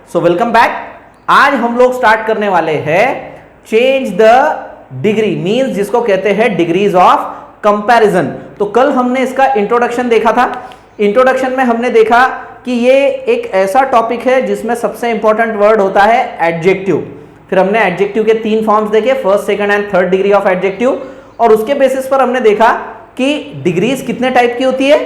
So welcome back. आज हम लोग स्टार्ट करने वाले हैं चेंज द डिग्री, मींस जिसको कहते हैं डिग्रीज ऑफ कंपैरिजन। तो कल हमने इसका इंट्रोडक्शन देखा था। इंट्रोडक्शन में हमने देखा कि ये एक ऐसा टॉपिक है जिसमें सबसे इंपॉर्टेंट वर्ड होता है एडजेक्टिव। फिर हमने एडजेक्टिव के 3 फॉर्म्स देखे, first, second and third degree of adjective, और उसके बेसिस पर हमने देखा कि डिग्रीज कितने टाइप की होती है,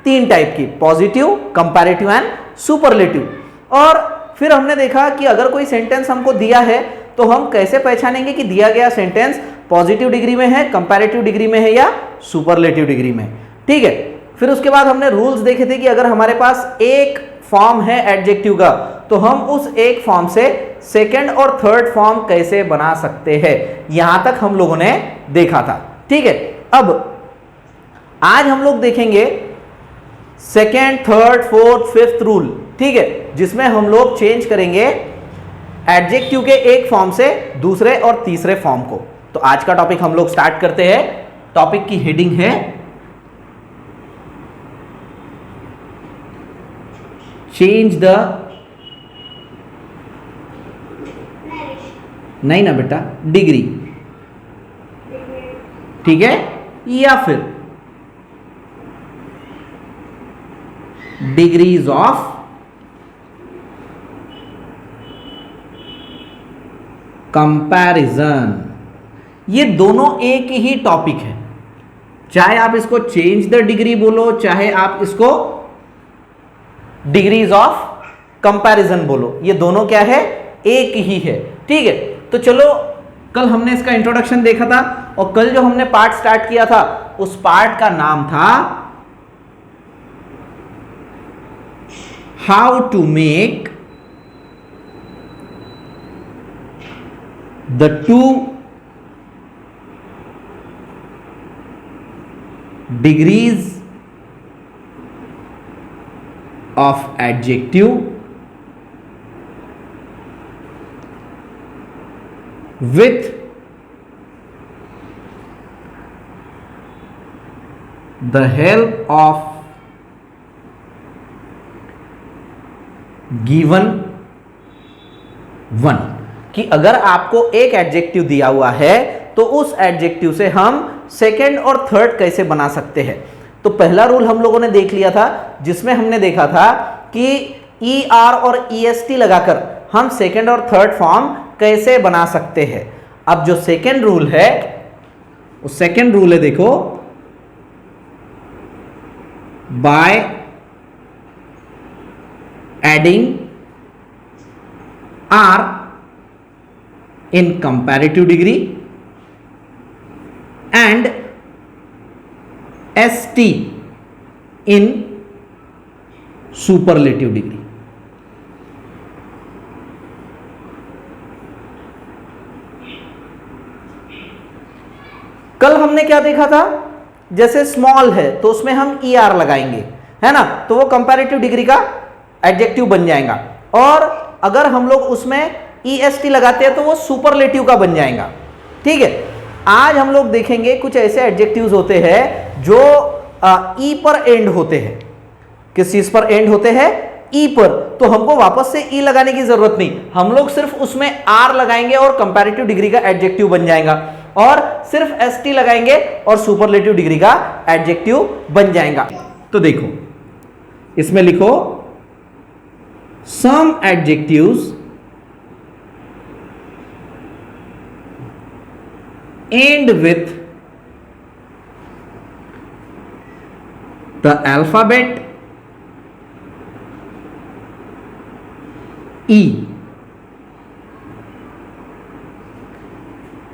3 टाइप की, पॉजिटिव, कंपैरेटिव एंड सुपरलेटिव। और फिर हमने देखा कि अगर कोई सेंटेंस हमको दिया है तो हम कैसे पहचानेंगे कि दिया गया सेंटेंस पॉजिटिव डिग्री में है, कंपैरेटिव डिग्री में है या सुपरलेटिव डिग्री में। ठीक है। फिर उसके बाद हमने रूल्स देखे थे कि अगर हमारे पास एक फॉर्म है एडजेक्टिव का तो हम उस एक फॉर्म से सेकंड और थर्ड फॉर्म कैसे बना सकते हैं, यहां तक हम लोगों ने देखा था। ठीक है। अब आज हम लोग देखेंगे second, third, fourth, fifth rule. ठीक है, जिसमें हम लोग चेंज करेंगे एडजेक्टिव के एक फॉर्म से दूसरे और तीसरे फॉर्म को। तो आज का टॉपिक हम लोग स्टार्ट करते हैं। टॉपिक की हेडिंग है चेंज द, नहीं ना बेटा, डिग्री। ठीक है, या फिर डिग्रीज ऑफ कंपैरिजन। ये दोनों एक ही टॉपिक है, चाहे आप इसको चेंज द डिग्री बोलो, चाहे आप इसको डिग्रीज ऑफ कंपैरिजन बोलो, ये दोनों क्या है, एक ही है। ठीक है। तो चलो, कल हमने इसका इंट्रोडक्शन देखा था और कल जो हमने पार्ट स्टार्ट किया था उस पार्ट का नाम था how to make the two degrees of adjective with the help of given one। कि अगर आपको एक एडजेक्टिव दिया हुआ है तो उस एडजेक्टिव से हम सेकंड और थर्ड कैसे बना सकते हैं। तो पहला रूल हम लोगों ने देख लिया था, जिसमें हमने देखा था कि ई आर और ई एस टी लगाकर हम सेकंड और थर्ड फॉर्म कैसे बना सकते हैं। अब जो सेकंड रूल है, वो सेकंड रूल है, देखो, by adding R in comparative degree and st in superlative degree। कल हमने क्या देखा था, जैसे स्मॉल है तो उसमें हम ई आर लगाएंगे, है ना, तो वो कंपैरेटिव डिग्री का एडजेक्टिव बन जाएगा। और अगर हम लोग उसमें EST लगाते हैं तो वो सुपरलेटिव का बन जाएगा। ठीक है। आज हम लोग देखेंगे कुछ ऐसे एडजेक्टिव्स होते हैं जो ई पर एंड होते हैं। किस चीज पर एंड होते हैं, ई पर। तो हमको वापस से ई लगाने की जरूरत नहीं, हम लोग सिर्फ उसमें आर लगाएंगे और कंपैरेटिव डिग्री का एडजेक्टिव बन जाएगा, और सिर्फ ST लगाएंगे और सुपरलेटिव डिग्री का एडजेक्टिव बन जाएगा। तो देखो, इसमें लिखो सम adjectives end with the alphabet E।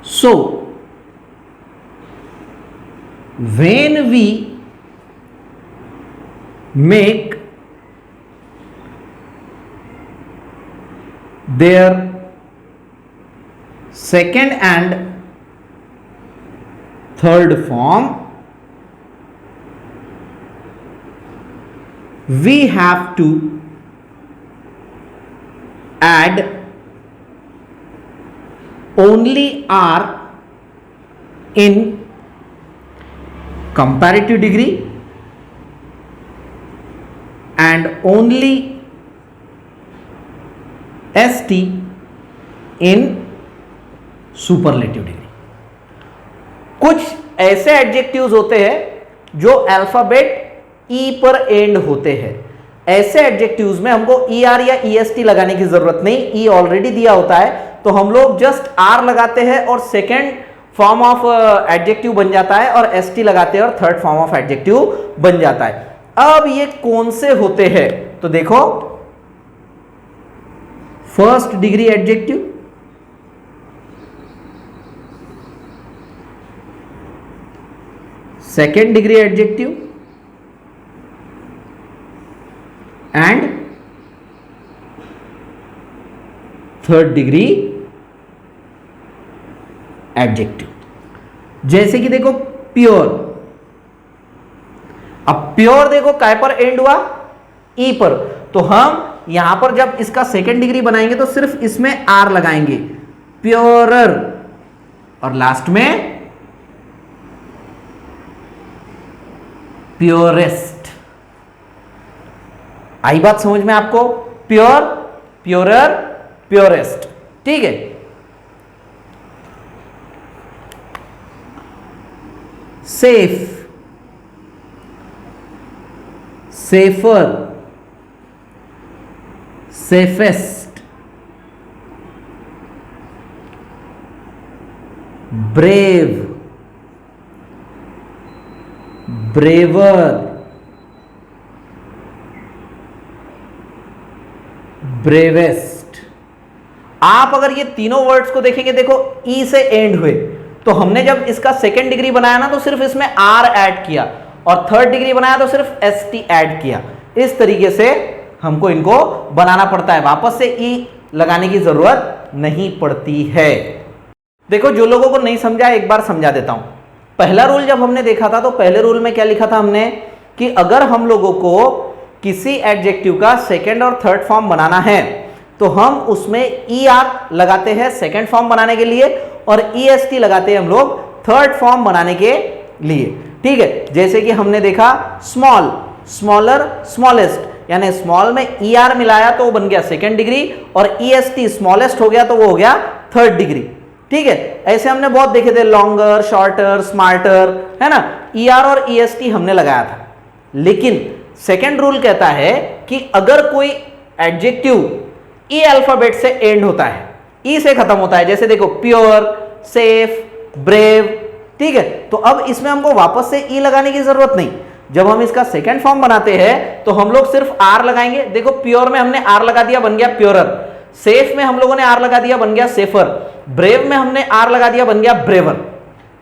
So when we make their second and third form, we have to add only R in comparative degree and only ST in superlative degree. कुछ ऐसे adjectives होते हैं जो alphabet ई पर and होते हैं। ऐसे adjectives में हमको ER या EST लगाने की जरूरत नहीं, ई ऑलरेडी दिया होता है, तो हम लोग जस्ट R लगाते हैं और सेकेंड फॉर्म ऑफ एडजेक्टिव बन जाता है, और ST लगाते हैं और थर्ड फॉर्म ऑफ एडजेक्टिव बन जाता है। अब ये कौन से होते हैं, तो देखो, first degree adjective, second degree adjective and third degree adjective. जैसे कि देखो प्योर, अब प्योर देखो काय पर एंड हुआ, ई पर, तो हम यहां पर जब इसका सेकेंड डिग्री बनाएंगे तो सिर्फ इसमें आर लगाएंगे, प्योरर, और लास्ट में प्योरेस्ट। आई बात समझ में आपको? प्योर, प्योरर, प्योरेस्ट, ठीक है। Safe, safer, safest, brave, braver, bravest. आप अगर ये तीनों वर्ड्स को देखेंगे, देखो ई से एंड हुए, तो हमने जब इसका सेकेंड डिग्री बनाया ना तो सिर्फ इसमें आर ऐड किया, और थर्ड डिग्री बनाया तो सिर्फ ST ऐड किया। इस तरीके से हमको इनको बनाना पड़ता है, वापस से ई लगाने की जरूरत नहीं पड़ती है। देखो, जो लोगों को नहीं समझा एक बार समझा देता हूं। पहला रूल जब हमने देखा था तो पहले रूल में क्या लिखा था हमने, कि अगर हम लोगों को किसी एडजेक्टिव का सेकेंड और थर्ड फॉर्म बनाना है तो हम उसमें ER लगाते हैं सेकेंड फॉर्म बनाने के लिए, और EST लगाते हैं हम लोग थर्ड फॉर्म बनाने के लिए, ठीक है। जैसे कि हमने देखा स्मॉल, स्मॉलर, स्मॉलेस्ट, यानी स्मॉल में ER मिलाया तो वो बन गया सेकेंड डिग्री, और EST स्मॉलेस्ट हो गया तो वो हो गया थर्ड डिग्री, ठीक है। ऐसे हमने बहुत देखे थे, लॉन्गर, शॉर्टर, स्मार्टर, है ना, ER और EST हमने लगाया था। लेकिन सेकेंड रूल कहता है कि अगर कोई एडजेक्टिव ई अल्फाबेट से एंड होता है, ई से खत्म होता है, जैसे देखो प्योर, सेफ, ब्रेव, ठीक है, तो अब इसमें हमको वापस से ई लगाने की जरूरत नहीं। जब हम इसका सेकेंड फॉर्म बनाते हैं तो हम लोग सिर्फ आर लगाएंगे। देखो प्योर में हमने आर लगा दिया, बन गया प्योरर, सेफ में हम लोगों ने आर लगा दिया, बन गया सेफर, ब्रेव में हमने आर लगा दिया, बन गया ब्रेवर।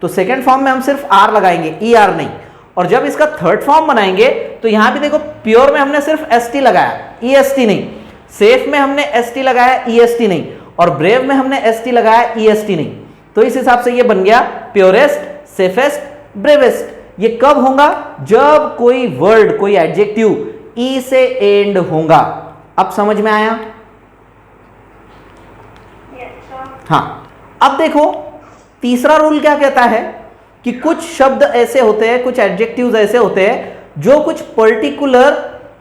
तो सेकेंड फॉर्म में हम सिर्फ आर लगाएंगे, ई आर नहीं। और जब इसका थर्ड फॉर्म बनाएंगे तो यहां भी देखो प्योर में हमने सिर्फ ST लगाया, EST नहीं, सेफ में हमने ST लगाया, EST नहीं, और ब्रेव में हमने ST लगाया, EST नहीं। तो इस हिसाब से ये बन गया प्योरेस्ट, सेफेस्ट, ब्रेवेस्ट। ये कब होगा? जब कोई वर्ड, कोई एडजेक्टिव ई से एंड होगा। अब समझ में आया? हाँ। अब देखो तीसरा रूल क्या कहता है कि कुछ शब्द ऐसे होते हैं, कुछ एडजेक्टिव्स ऐसे होते हैं जो कुछ पर्टिकुलर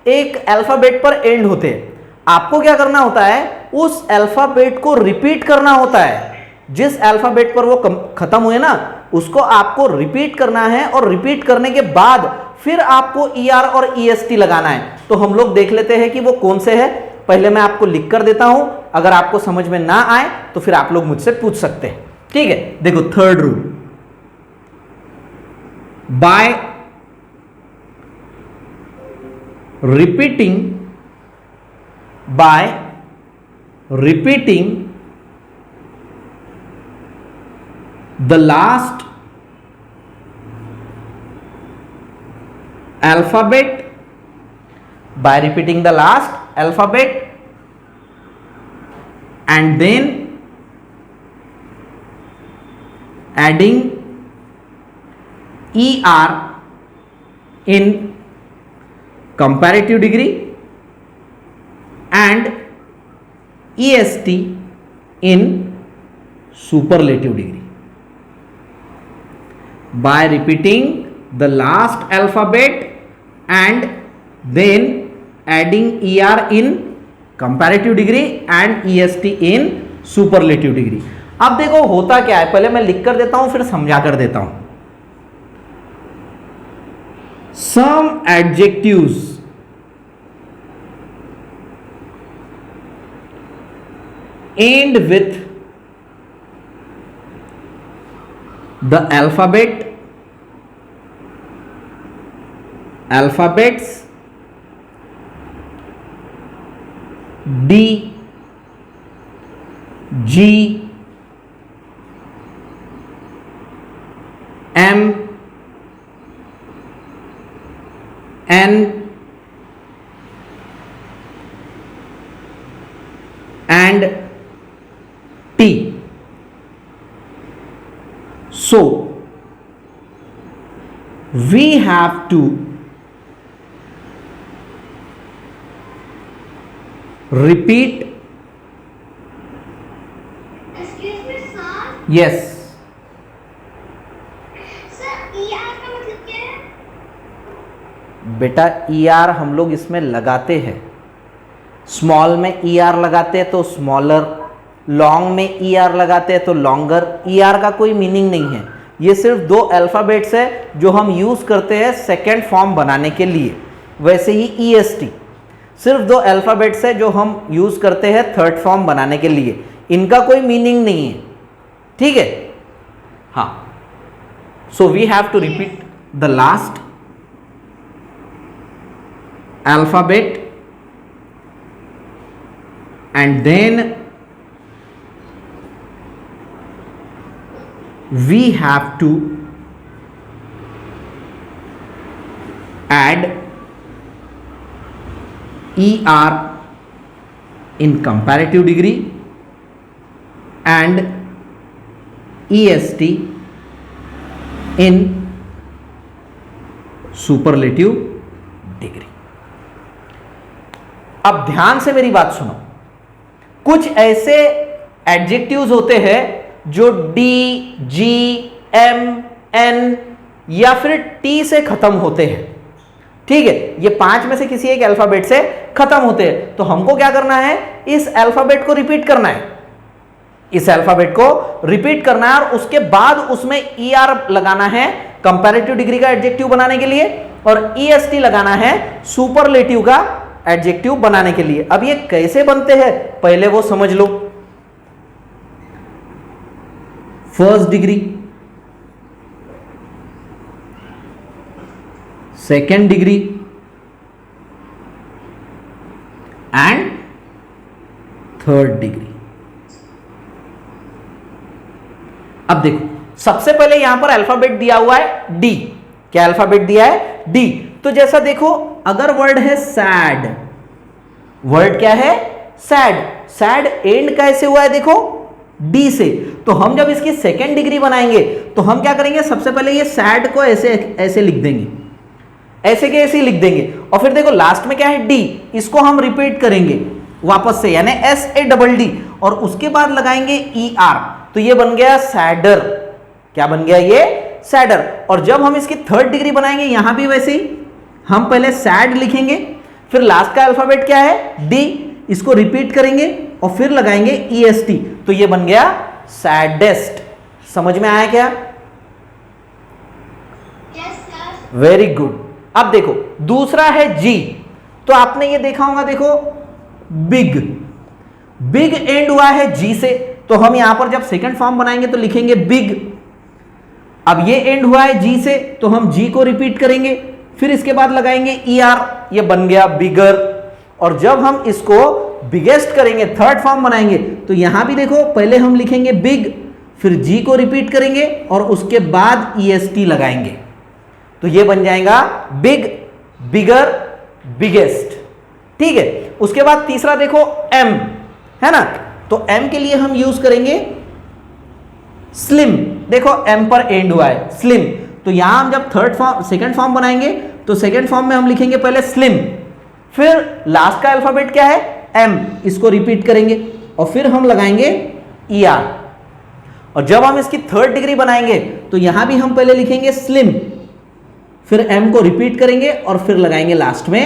एक अल्फाबेट पर एंड होते हैं। आपको क्या करना होता है, उस अल्फाबेट को रिपीट करना होता है। जिस अल्फाबेट पर वो खत्म हुए ना, उसको आपको रिपीट करना है, और रिपीट करने के बाद फिर आपको ER और EST लगाना है। तो हम लोग देख लेते हैं कि वो कौन से है। पहले मैं आपको लिख कर देता हूं, अगर आपको समझ में ना आए तो फिर आप लोग मुझसे पूछ सकते हैं, ठीक है। देखो third rule, by repeating the last alphabet, and then adding ER in comparative degree and EST in superlative degree. By repeating the last alphabet and then adding ER in comparative degree and EST in superlative degree. अब देखो होता क्या है, पहले मैं लिख कर देता हूं फिर समझा कर देता हूं। सम adjectives end with the alphabets D, G, M, N and T. So we have to repeat. Excuse me, sir. Yes. Sir, ER का मतलब क्या है? बेटा ER हम लोग इसमें लगाते हैं, स्मॉल में ER लगाते हैं तो स्मॉलर, लॉन्ग में ER लगाते हैं तो लॉन्गर। ER का कोई मीनिंग नहीं है, ये सिर्फ दो अल्फाबेट्स है जो हम यूज करते हैं सेकेंड फॉर्म बनाने के लिए। वैसे ही EST सिर्फ दो अल्फाबेट्स है जो हम यूज करते हैं थर्ड फॉर्म बनाने के लिए, इनका कोई मीनिंग नहीं है, ठीक है। हाँ, so we have to repeat the last alphabet and then we have to add ER in comparative degree and EST in superlative degree। अब ध्यान से मेरी बात सुनो, कुछ ऐसे एडजेक्टिव्स होते हैं जो डी, जी, एम, एन या फिर टी से खत्म होते हैं, ठीक है। ये पांच में से किसी एक अल्फाबेट से खत्म होते हैं, तो हमको क्या करना है, इस अल्फाबेट को रिपीट करना है, इस अल्फाबेट को रिपीट करना है और उसके बाद उसमें ER लगाना है कंपैरेटिव डिग्री का एडजेक्टिव बनाने के लिए और EST लगाना है सुपरलेटिव का एडजेक्टिव बनाने के लिए। अब ये कैसे बनते हैं पहले वो समझ लो। First degree, second degree and third degree. अब देखो सबसे पहले यहां पर अल्फाबेट दिया हुआ है डी। क्या अल्फाबेट दिया है? डी। तो जैसा देखो, अगर वर्ड है सैड, वर्ड क्या है? सैड। सैड एंड कैसे हुआ है? देखो डी से। तो हम जब इसकी सेकेंड डिग्री बनाएंगे तो हम क्या करेंगे, सबसे पहले ये सैड को ऐसे ऐसे लिख देंगे, ऐसे के ऐसे लिख देंगे और फिर देखो लास्ट में क्या है? डी। इसको हम रिपीट करेंगे वापस से, यानी SADD और उसके बाद लगाएंगे ER। तो ये बन गया सैडर। क्या बन गया? ये सैडर। और जब हम इसकी थर्ड डिग्री बनाएंगे यहां भी वैसे ही, हम पहले सैड लिखेंगे, फिर लास्ट का अल्फाबेट क्या है? डी। इसको रिपीट करेंगे और फिर लगाएंगे EST। तो ये बन गया सैडेस्ट। समझ में आया क्या? Yes, sir. Very good. अब देखो दूसरा है जी। तो आपने ये देखा होगा, देखो बिग, बिग एंड हुआ है जी से, तो हम यहां पर जब सेकंड फॉर्म बनाएंगे तो लिखेंगे बिग। अब ये एंड हुआ है जी से, तो हम जी को रिपीट करेंगे, फिर इसके बाद लगाएंगे ER। ये बन गया बिगर। और जब हम इसको बिगेस्ट करेंगे, थर्ड फॉर्म बनाएंगे, तो यहां भी देखो पहले हम लिखेंगे बिग, फिर जी को रिपीट करेंगे और उसके बाद EST लगाएंगे। तो ये बन जाएगा बिग, बिगर, बिगेस्ट। ठीक है। उसके बाद तीसरा देखो M, है ना? तो M के लिए हम यूज करेंगे स्लिम। देखो M पर एंड हुआ है, स्लिम। तो यहां हम जब थर्ड फॉर्म, सेकंड फॉर्म बनाएंगे तो सेकंड फॉर्म में हम लिखेंगे पहले स्लिम, फिर लास्ट का अल्फाबेट क्या है? M। इसको रिपीट करेंगे और फिर हम लगाएंगे ER। और जब हम इसकी थर्ड डिग्री बनाएंगे तो यहां भी हम पहले लिखेंगे स्लिम, फिर M को रिपीट करेंगे और फिर लगाएंगे लास्ट में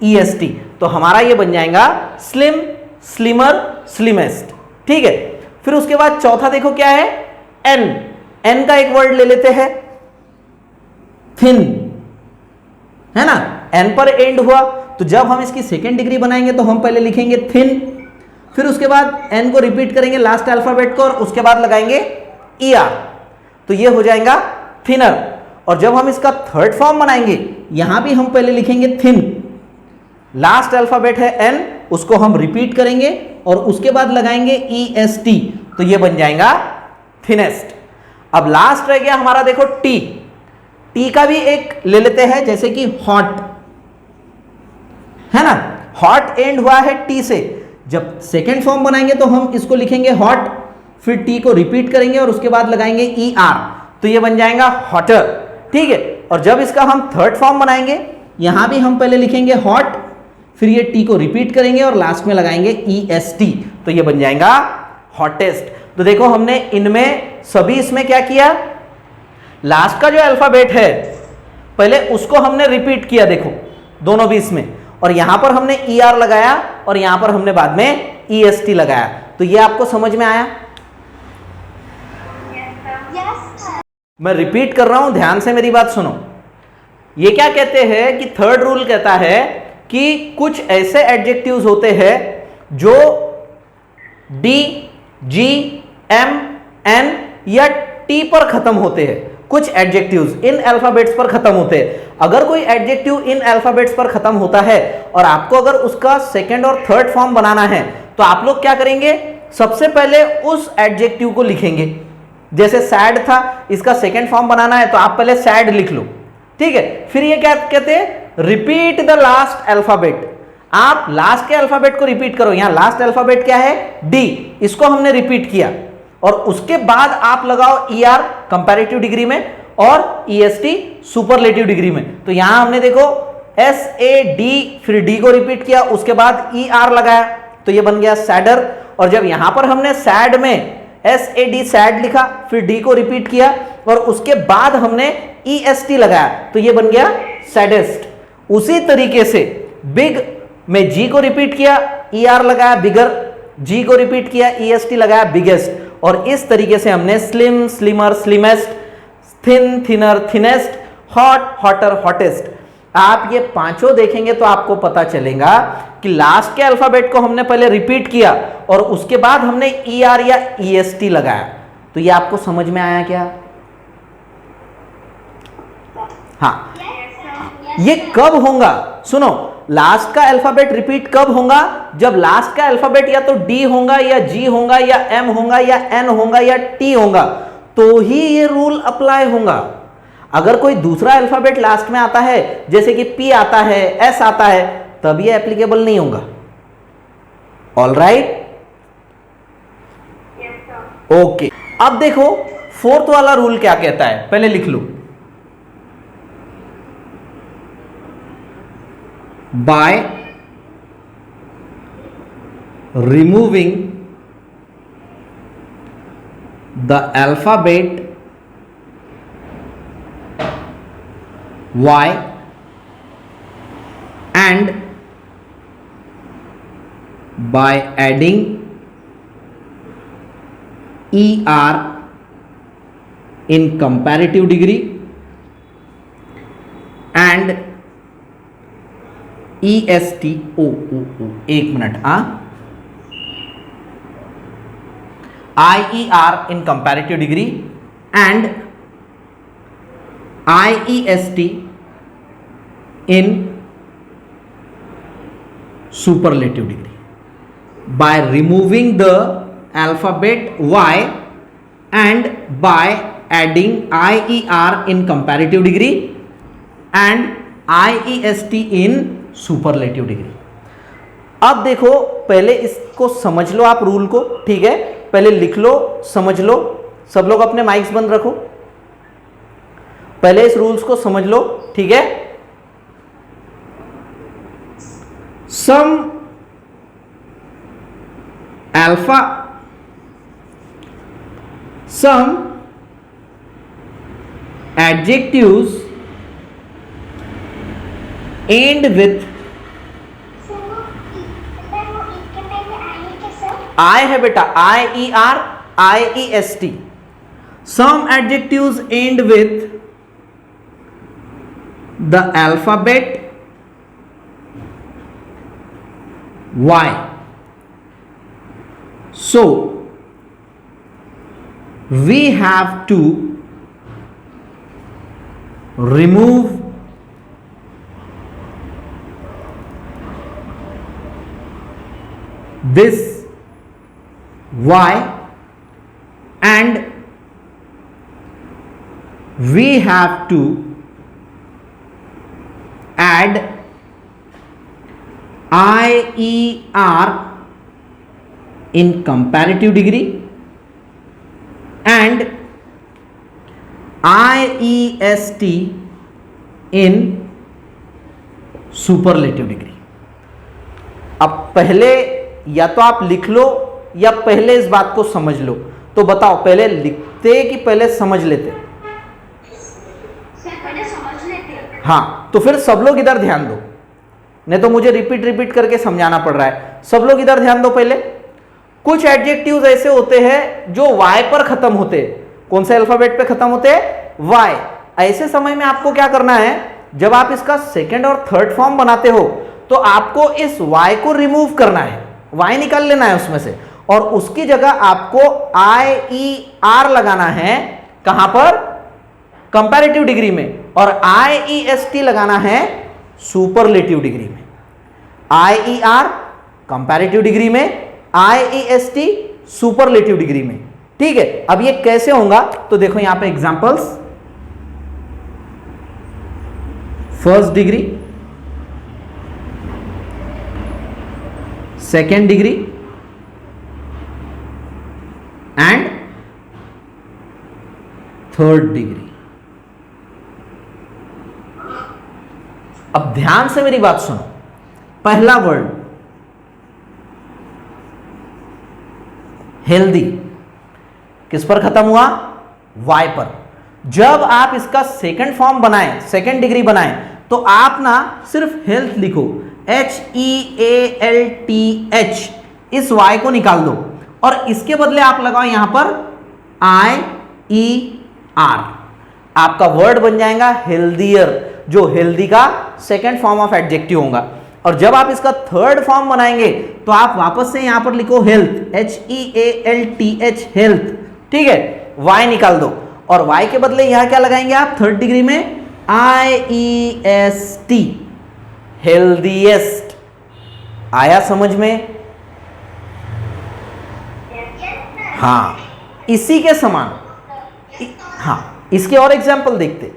EST। तो हमारा ये बन जाएगा स्लिम, स्लिमर, स्लिमेस्ट। ठीक है, फिर उसके बाद चौथा देखो क्या है, एन। एन का एक वर्ड ले लेते हैं, थिन, है ना, एन पर एंड हुआ, तो जब हम इसकी सेकेंड डिग्री बनाएंगे तो हम पहले लिखेंगे थिन, फिर उसके बाद एन को रिपीट करेंगे लास्ट अल्फाबेट को, और उसके बाद लगाएंगे ER, तो ये हो जाएगा थिनर। और जब हम इसका थर्ड फॉर्म बनाएंगे, यहां भी हम पहले लिखेंगे थिन, लास्ट अल्फाबेट है N, उसको हम रिपीट करेंगे और उसके बाद लगाएंगे EST, तो ये बन जाएगा थिनेस्ट। अब लास्ट रह गया हमारा देखो T। T का भी एक ले लेते हैं, जैसे कि हॉट, है ना, हॉट एंड हुआ है T से, जब सेकेंड फॉर्म बनाएंगे तो हम इसको लिखेंगे हॉट, फिर T को रिपीट करेंगे और उसके बाद लगाएंगे ER, तो ये बन जाएगा हॉटर। ठीक है, और जब इसका हम थर्ड फॉर्म बनाएंगे, यहां भी हम पहले लिखेंगे हॉट, फिर ये T को रिपीट करेंगे और लास्ट में लगाएंगे EST, तो ये बन जाएगा हॉटेस्ट। तो देखो हमने इनमें सभी इसमें क्या किया, लास्ट का जो अल्फाबेट है पहले उसको हमने रिपीट किया, देखो दोनों भी इसमें, और यहां पर हमने ER लगाया और यहां पर हमने बाद में EST लगाया। तो ये आपको समझ में आया? मैं रिपीट कर रहा हूं, ध्यान से मेरी बात सुनो। ये क्या कहते हैं कि थर्ड रूल कहता है कि कुछ ऐसे एडजेक्टिव्स होते हैं जो D, G, M, N या T पर खत्म होते हैं। कुछ एडजेक्टिव्स इन अल्फाबेट्स पर खत्म होते हैं। अगर कोई एडजेक्टिव इन अल्फाबेट्स पर खत्म होता है और आपको अगर उसका सेकंड और थर्ड फॉर्म बनाना है, तो आप लोग क्या करेंगे, सबसे पहले उस एडजेक्टिव को लिखेंगे। जैसे सैड था, इसका सेकंड फॉर्म बनाना है तो आप पहले सैड लिख लो, ठीक है। फिर ये क्या कहते हैं, रिपीट द लास्ट अल्फाबेट। आप लास्ट के अल्फाबेट को रिपीट करो। यहां लास्ट अल्फाबेट क्या है, डी, इसको हमने रिपीट किया, और उसके बाद आप लगाओ ER कंपैरेटिव डिग्री में और EST सुपरलेटिव डिग्री में। तो यहां हमने देखो SAD, फिर D को रिपीट किया, उसके बाद ER लगाया, तो ये बन गया सैडर। और जब यहां पर हमने सैड में SAD सैड लिखा, फिर D को रिपीट किया और उसके बाद हमने EST लगाया, तो ये बन गया सैडेस्ट। उसी तरीके से बिग में G को रिपीट किया, ER लगाया बिगर, G को रिपीट किया, EST लगाया बिगेस्ट। और इस तरीके से हमने slim, slimmer, slimmest, thin, thinner, thinnest, hot, hotter, hottest, आप ये पांचों देखेंगे तो आपको पता चलेगा कि लास्ट के अल्फाबेट को हमने पहले रिपीट किया और उसके बाद हमने ER या EST लगाया। तो ये आपको समझ में आया क्या? हाँ, ये कब होगा, सुनो, लास्ट का अल्फाबेट रिपीट कब होगा, जब लास्ट का अल्फाबेट या तो D होगा या G होगा या M होगा या N होगा या T होगा, तो ही ये रूल अप्लाई होगा। अगर कोई दूसरा अल्फाबेट लास्ट में आता है, जैसे कि P आता है, S आता है, तब ये एप्लीकेबल नहीं होगा। All right, okay. अब देखो फोर्थ वाला रूल क्या कहता है, पहले लिख लो। By removing the alphabet Y and by adding ER in comparative degree and EST, एक minute, IER in comparative degree and IEST in superlative degree. By removing the alphabet Y and by adding IER in comparative degree and IEST in superlative degree. अब देखो, पहले इसको समझ लो आप rule को, ठीक है, पहले लिख लो, समझ लो। सब लोग अपने माइक्स बंद रखो, पहले इस रूल्स को समझ लो, ठीक है। Some alpha, some adjectives end with I है बेटा IER IEST. Some adjectives end with the alphabet Y. So we have to remove this Y and we have to add IER in comparative degree and IEST in superlative degree. अब पहले या तो आप लिख लो या पहले इस बात को समझ लो. तो बताओ पहले लिखते कि पहले समझ लेते? सर पहले समझ लेते. हाँ, तो फिर सब लोग इधर ध्यान दो, नहीं तो मुझे रिपीट करके समझाना पड़ रहा है. सब लोग इधर ध्यान दो. पहले कुछ एडजेक्टिव्स ऐसे होते हैं जो Y पर खत्म होते हैं. कौन से अल्फाबेट पे खत्म होते हैं? Y. ऐसे समय में आपको क्या करना है, जब आप इसका सेकंड और थर्ड फॉर्म बनाते हो तो आपको इस Y को रिमूव करना है, Y निकाल लेना है उसमें से, और उसकी जगह आपको IER लगाना है. कहां पर? कंपैरेटिव डिग्री में. और IEST लगाना है सुपरलेटिव डिग्री में. IER कंपैरेटिव डिग्री में, IEST सुपरलेटिव डिग्री में. ठीक है, अब ये कैसे होगा तो देखो यहां पे examples. First degree, second degree and third degree. अब ध्यान से मेरी बात सुनो. पहला वर्ड हेल्दी किस पर खत्म हुआ? Y पर. जब आप इसका सेकंड फॉर्म बनाएं, सेकंड डिग्री बनाएं, तो आप ना सिर्फ हेल्थ लिखो, HEALTH, इस Y को निकाल दो और इसके बदले आप लगाओ यहां पर IER. आपका वर्ड बन जाएगा हेल्दियर, जो हेल्दी का सेकंड फॉर्म ऑफ एडजेक्टिव होगा. और जब आप इसका थर्ड फॉर्म बनाएंगे तो आप वापस से यहां पर लिखो हेल्थ, HEALTH, हेल्थ. ठीक है, Y निकाल दो और Y के बदले यहां क्या लगाएंगे आप थर्ड डिग्री में? IEST, healthiest. आया समझ में? हाँ, इसी के समान. हाँ, इसके और एग्जाम्पल देखते.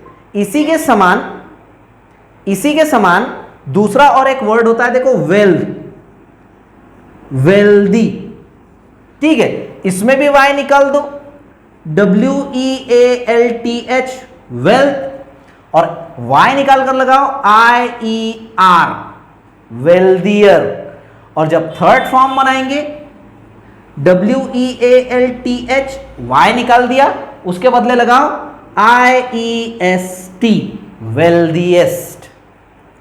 इसी के समान दूसरा और एक वर्ड होता है, देखो वेल्थ, वेल्दी. ठीक है, इसमें भी Y निकाल दो, WEALTH, वेल्थ, और Y निकाल कर लगाओ IER, वेल्दियर. और जब थर्ड फॉर्म बनाएंगे WEALTH, Y निकाल दिया, उसके बदले लगाओ IEST, वेल्दिएस्ट.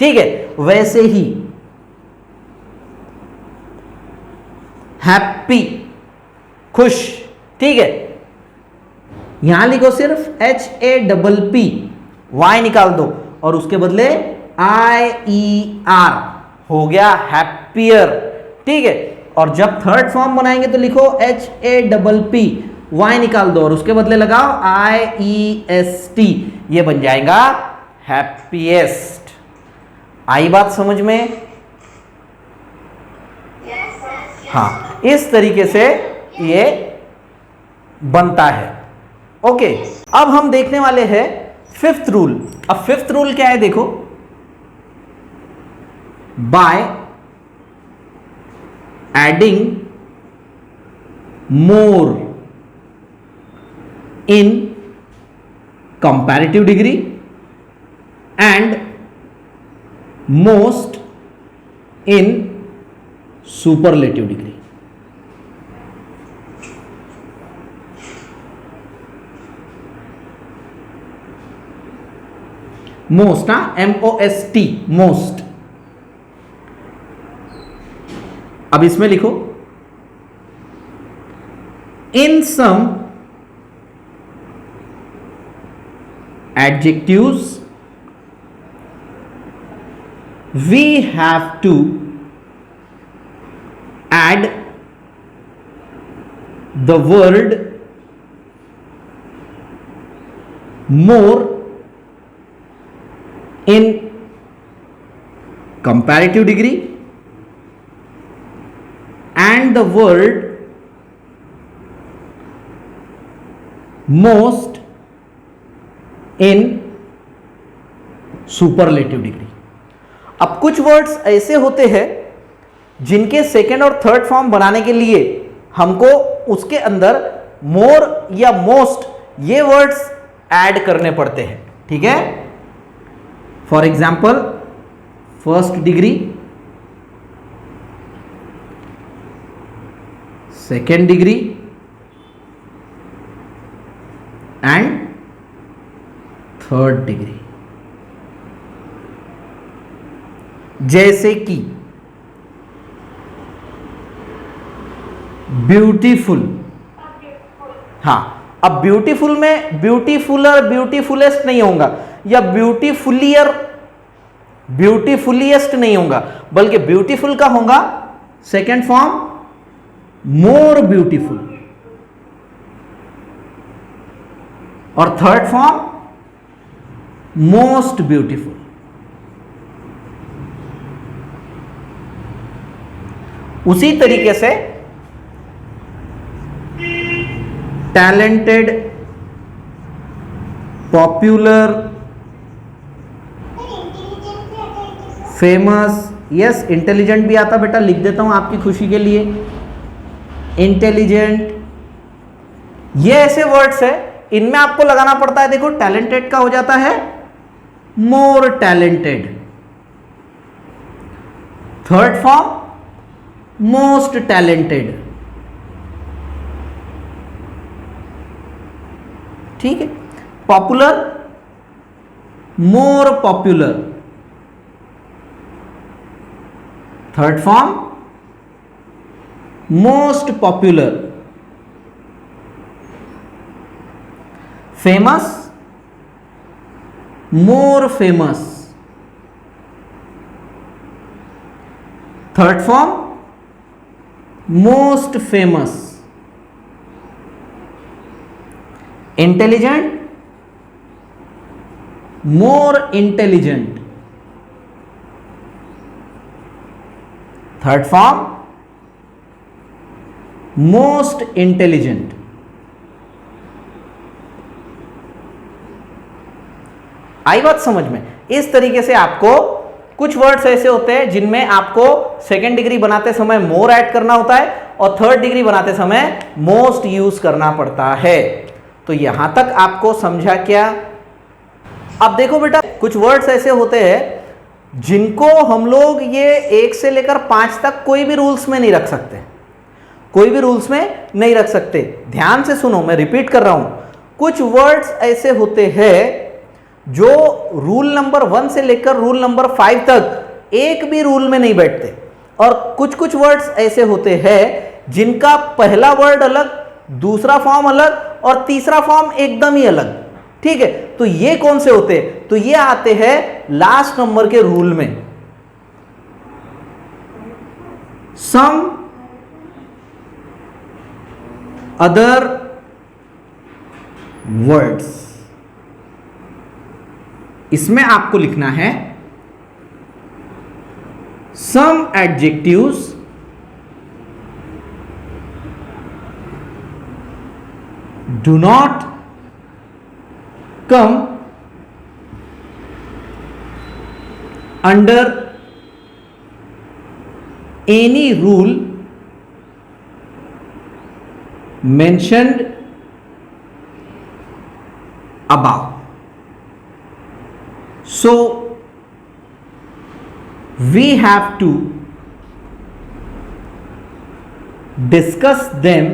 ठीक है, वैसे ही हैप्पी, खुश. ठीक है, यहां लिखो सिर्फ HAPP, Y निकाल दो और उसके बदले IER, हो गया हैप्पियर. ठीक है, और जब थर्ड फॉर्म बनाएंगे तो लिखो HAPP, Y निकाल दो और उसके बदले लगाओ IEST, ये बन जाएगा हैप्पीएस्ट. आई बात समझ में? हाँ, इस तरीके से ये बनता है. ओके, अब हम देखने वाले हैं फिफ्थ रूल. अब फिफ्थ रूल क्या है देखो, by adding more in comparative degree and most in superlative degree. Most, ना MOST, मोस्ट. अब इसमें लिखो in some adjectives we have to add the word more in comparative degree and the word most in superlative degree. अब कुछ words ऐसे होते हैं जिनके सेकेंड और थर्ड फॉर्म बनाने के लिए हमको उसके अंदर मोर या मोस्ट ये वर्ड्स ऐड करने पड़ते हैं, ठीक है। For example first degree, second degree and third degree. जैसे कि ब्यूटीफुल, हाँ, अब ब्यूटीफुल में ब्यूटीफुलर ब्यूटीफुलेस्ट नहीं होगा या ब्यूटीफुलियर ब्यूटीफुलिएस्ट नहीं होगा, बल्कि ब्यूटीफुल का होगा सेकेंड फॉर्म मोर ब्यूटीफुल और थर्ड फॉर्म मोस्ट ब्यूटीफुल। उसी तरीके से talented, popular, famous, yes intelligent भी आता बेटा, लिख देता हूं आपकी खुशी के लिए, इंटेलिजेंट, ये ऐसे वर्ड्स है इनमें आपको लगाना पड़ता है। देखो टैलेंटेड का हो जाता है more talented, third form most talented, ठीक है। Popular more popular, third form most popular, famous more famous, third form most famous, intelligent more intelligent, third form most intelligent. आई बात समझ में? इस तरीके से आपको कुछ वर्ड्स ऐसे होते हैं जिनमें आपको सेकेंड डिग्री बनाते समय मोर ऐड करना होता है और थर्ड डिग्री बनाते समय मोस्ट यूज करना पड़ता है। तो यहां तक आपको समझा क्या? अब देखो बेटा, कुछ वर्ड्स ऐसे होते हैं जिनको हम लोग ये 1 से लेकर 5 तक कोई भी रूल्स में नहीं रख सकते, कोई भी रूल्स में नहीं रख सकते। ध्यान से सुनो, मैं रिपीट कर रहा हूं। कुछ वर्ड्स ऐसे होते हैं जो रूल नंबर 1 से लेकर रूल नंबर 5 तक एक भी रूल में नहीं बैठते, और कुछ कुछ वर्ड्स ऐसे होते हैं जिनका पहला वर्ड अलग, दूसरा फॉर्म अलग और तीसरा फॉर्म एकदम ही अलग, ठीक है। तो ये कौन से होते हैं? तो ये आते हैं लास्ट नंबर के रूल में। सम अदर वर्ड्स, इसमें आपको लिखना है some adjectives do not come under any rule mentioned above. So we have to discuss them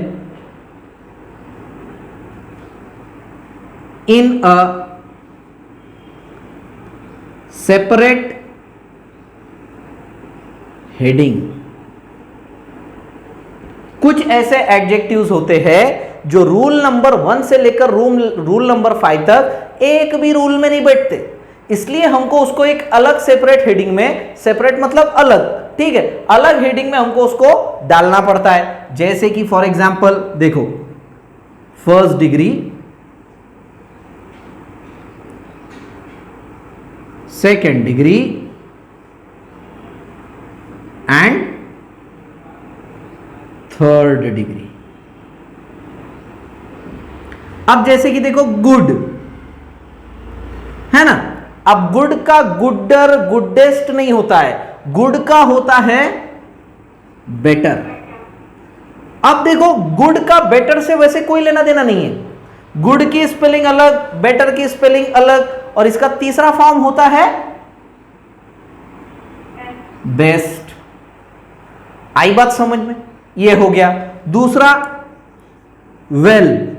in a separate heading. कुछ ऐसे एडजेक्टिव्स होते हैं जो रूल नंबर 1 से लेकर रूल नंबर 5 तक एक भी रूल में नहीं बैठते, इसलिए हमको उसको एक अलग सेपरेट हेडिंग में, सेपरेट मतलब अलग, ठीक है, अलग हेडिंग में हमको उसको डालना पड़ता है। जैसे कि फॉर एग्जांपल देखो, first degree, second degree and third degree. अब जैसे कि देखो गुड है ना, अब गुड का गुडर गुडेस्ट नहीं होता है, गुड का होता है बेटर। अब देखो गुड का बेटर से वैसे कोई लेना देना नहीं है, गुड की स्पेलिंग अलग, बेटर की स्पेलिंग अलग, और इसका तीसरा फॉर्म होता है बेस्ट। आई बात समझ में? ये हो गया। दूसरा वेल,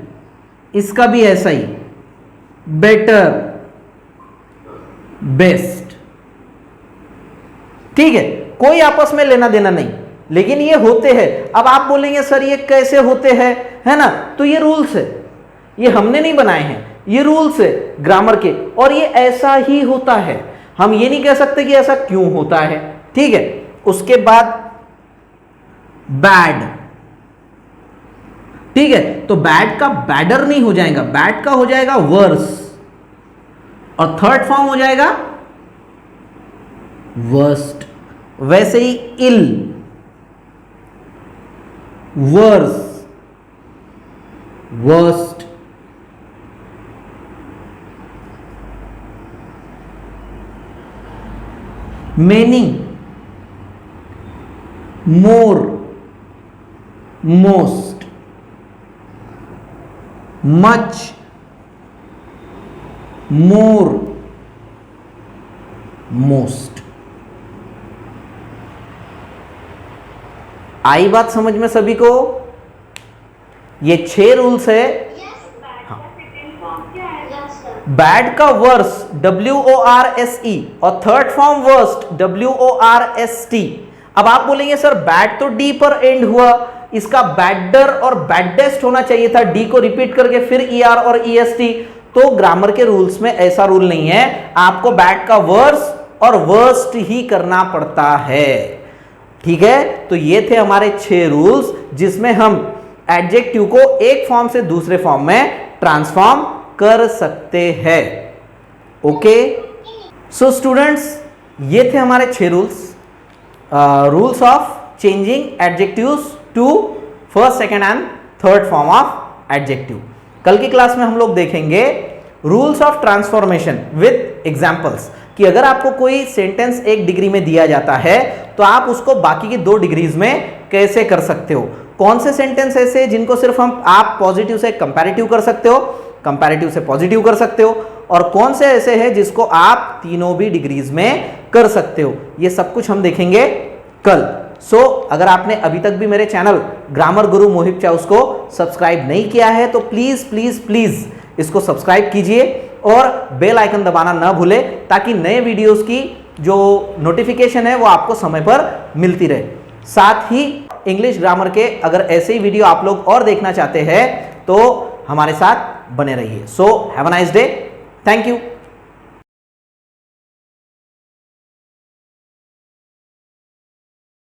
इसका भी ऐसा ही, बेटर, बेस्ट, ठीक है, कोई आपस में लेना देना नहीं, लेकिन ये होते हैं। अब आप बोलेंगे सर ये कैसे होते हैं, है ना, तो ये रूल्स है, ये हमने नहीं बनाए हैं, ये रूल्स है ग्रामर के, और ये ऐसा ही होता है, हम ये नहीं कह सकते कि ऐसा क्यों होता है, ठीक है। उसके बाद बैड, ठीक है, तो बैड का बैडर नहीं हो जाएगा, बैड का हो जाएगा वर्स, और थर्ड फॉर्म हो जाएगा वर्स्ट। वैसे ही इल, वर्स, वर्स्ट, मेनी, मोर, मोस्ट, मच, मोर, मोस्ट। आई बात समझ में सभी को? ये 6 रूल्स है। बैड का वर्स WORSE और थर्ड फॉर्म वर्स्ट WORST। अब आप बोलेंगे सर बैड तो डी पर एंड हुआ, इसका बैडर और बैडेस्ट होना चाहिए था, डी को रिपीट करके फिर ER और EST। तो ग्रामर के रूल्स में ऐसा रूल नहीं है, आपको बैड का वर्स और वर्स्ट ही करना पड़ता है, ठीक है। तो ये थे हमारे 6 रूल्स, जिसमें हम एडजेक्टिव को एक फॉर्म से दूसरे फॉर्म में ट्रांसफॉर्म कर सकते हैं। ओके, सो स्टूडेंट्स, ये थे हमारे 6 rules of changing adjectives to first, second and third form of adjective. कल की क्लास में हम लोग देखेंगे rules of transformation with examples, कि अगर आपको कोई सेंटेंस 1 डिग्री में दिया जाता है तो आप उसको बाकी की 2 डिग्रीज में कैसे कर सकते हो। कौन से सेंटेंस ऐसे जिनको सिर्फ आप पॉजिटिव से कंपैरेटिव कर सकते हो, कंपैरेटिव से पॉजिटिव कर सकते हो, और कौन से ऐसे हैं जिसको आप तीनों भी डिग्रीज में कर सकते हो, ये सब कुछ हम देखेंगे कल। सो अगर आपने अभी तक भी मेरे चैनल ग्रामर गुरु मोहित चाउस को सब्सक्राइब नहीं किया है तो प्लीज प्लीज प्लीज इसको सब्सक्राइब कीजिए और बेल आइकन दबाना ना भूले, ताकि नए वीडियोस की जो नोटिफिकेशन है वो आपको समय पर मिलती रहे। साथ ही इंग्लिश ग्रामर के अगर ऐसे ही वीडियो आप लोग और देखना चाहते हैं तो हमारे साथ बने रहिए। So have a nice day, thank you.